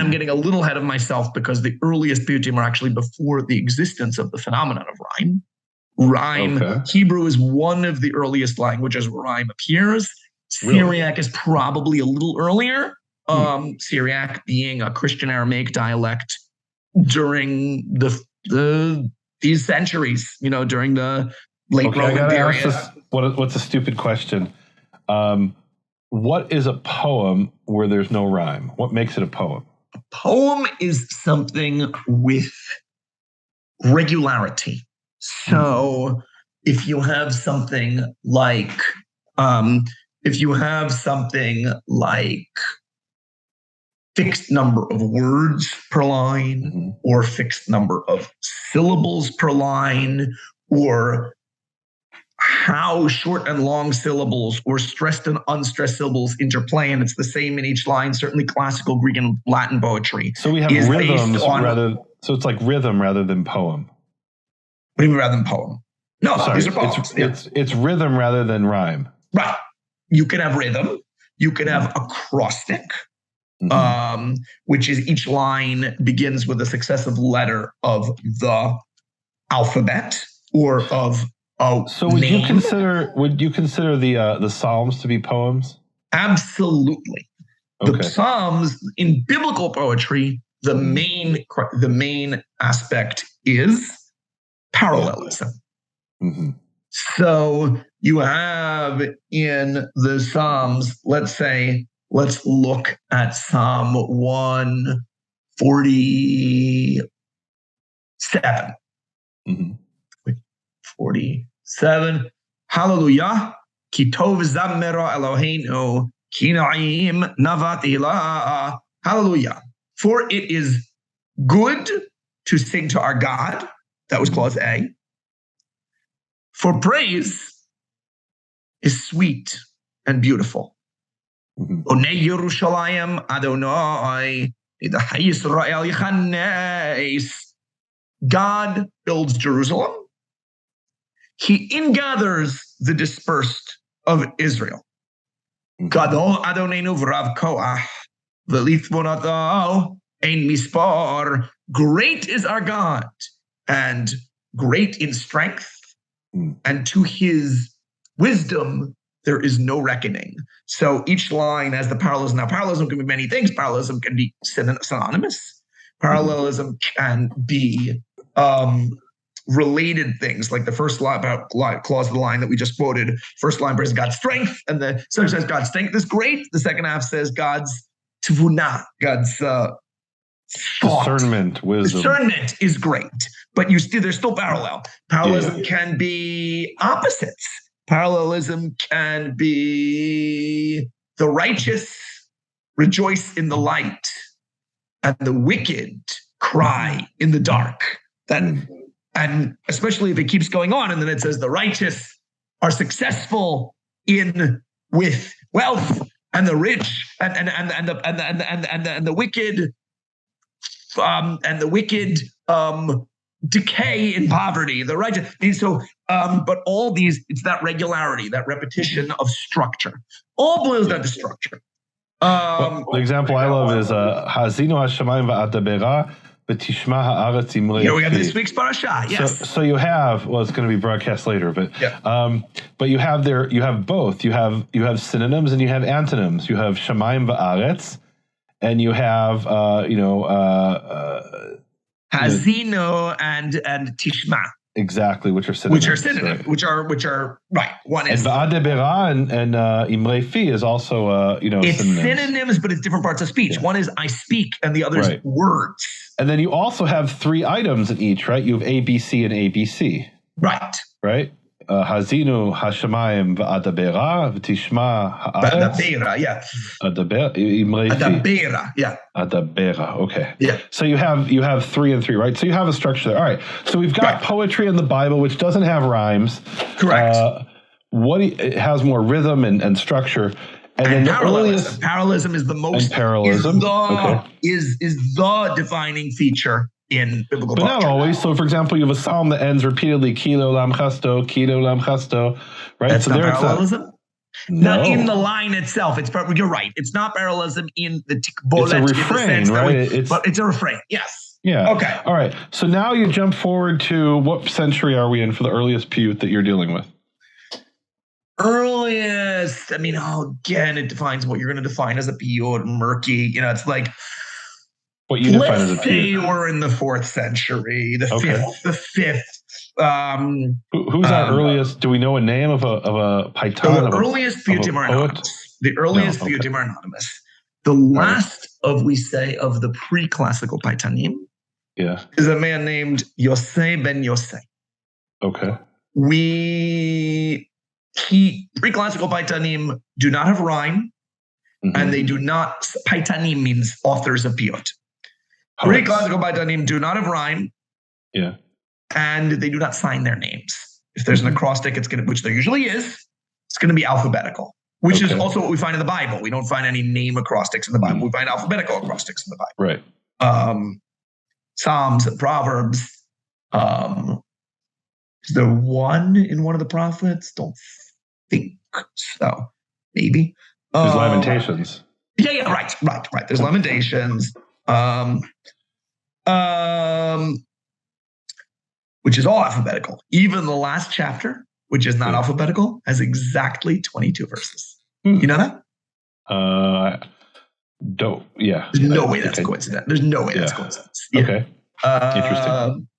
I'm getting a little ahead of myself because the earliest piyutim are actually before the existence of the phenomenon of rhyme. Hebrew is one of the earliest languages where rhyme appears. Syriac is probably a little earlier. Syriac being a Christian Aramaic dialect during these centuries, during the late Roman period. What's a stupid question? What is a poem where there's no rhyme? What makes it a poem? A poem is something with regularity. So if you have something like fixed number of words per line, or fixed number of syllables per line, or how short and long syllables or stressed and unstressed syllables interplay, and it's the same in each line. Certainly classical Greek and Latin poetry. So we have rhythms so it's like rhythm rather than poem. What do you mean rather than poem? No, these are poems. It's rhythm rather than rhyme. Right. You can have rhythm. You can have acrostic, which is each line begins with a successive letter of the alphabet or of so would you consider the Psalms to be poems? Absolutely. The Psalms in biblical poetry, the main aspect is parallelism. So you have in the Psalms, let's look at Psalm 147. 47. Hallelujah. Ki tov zammera Eloheinu, ki na'im navat ilah. Hallelujah. For it is good to sing to our God. That was clause A. For praise is sweet and beautiful. Onei Yerushalayim Adonai, Yisrael Yechanes. God builds Jerusalem. He ingathers the dispersed of Israel. Gadol Adonenu v'rav koach v'lithvonato ein mispar. Great is our God, and great in strength, and to his wisdom there is no reckoning. So each line has the parallelism. Now, parallelism can be many things. Parallelism can be synonymous. Parallelism can be related things, like the first line about clause of the line that we just quoted. First line says God's strength, and the second says God's strength is great. The second half says God's tvuna, God's discernment, wisdom. Discernment is great, but they're still parallel. Parallelism can be opposites. Parallelism can be the righteous rejoice in the light, and the wicked cry in the dark. And especially if it keeps going on, and then it says the righteous are successful with wealth, and the rich and the wicked decay in poverty. The righteous. And so, but all these, it's that regularity, that repetition of structure. All boils down to structure. The example I love is Hazinu Hashemayim va'adabera. Here we have this week's parasha. Yes. So you have, it's going to be broadcast later, but you have both. You have synonyms and you have antonyms. You have shamayim va'aretz, and you have hazino and tishma. Exactly, which are synonyms. Which are right. One is and va'adebera and imrei fi is also it's synonyms. Synonyms, but it's different parts of speech. Yeah. One is I speak, and the other is words. And then you also have three items in each, right? You have ABC and ABC. Right. Right? Hazinu hashamayim v'adabera v'tishma ha'aretz. Adabera, yeah. Adabera, yeah. Adabera, okay. Yeah. So you have 3 and 3, right? So you have a structure there. All right. So we've got poetry in the Bible, which doesn't have rhymes. Correct. It has more rhythm and structure. And parallelism. Parallelism is the most. And parallelism is the defining feature in biblical poetry. But not always. So, for example, you have a psalm that ends repeatedly, Kilo lam chasto, right? That's not parallelism? Not in the line itself. You're right. It's not parallelism in the tikbolet. It's a refrain, right? But it's a refrain. Yes. Yeah. Okay. All right. So now you jump forward to what century are we in for the earliest piyut that you're dealing with? Earliest. I mean, again, it defines what you're going to define as a piyut. Murky. It's like. What you define as a piyut. We're in the 4th century. The fifth. Who's our earliest? Do we know a name of a paitan? The earliest piyutim are anonymous. The earliest piyutim are anonymous. The last of the pre-classical paitanim is a man named Yosei ben Yosei. Okay. Pre-classical paitanim do not have rhyme, and they do not. Paitanim means authors of piyut. Pre-classical paitanim do not have rhyme. Yeah. And they do not sign their names. If there's an acrostic, which there usually is, it's going to be alphabetical, which is also what we find in the Bible. We don't find any name acrostics in the Bible. We find alphabetical acrostics in the Bible. Right. Psalms and Proverbs. Is there one in one of the prophets? Don't think so. Maybe. There's Lamentations. Yeah, right. There's Lamentations. Which is all alphabetical. Even the last chapter, which is not alphabetical, has exactly 22 verses. You know that? Yeah. There's no way that's a coincidence. There's no way that's a coincidence. Yeah. Okay. Interesting.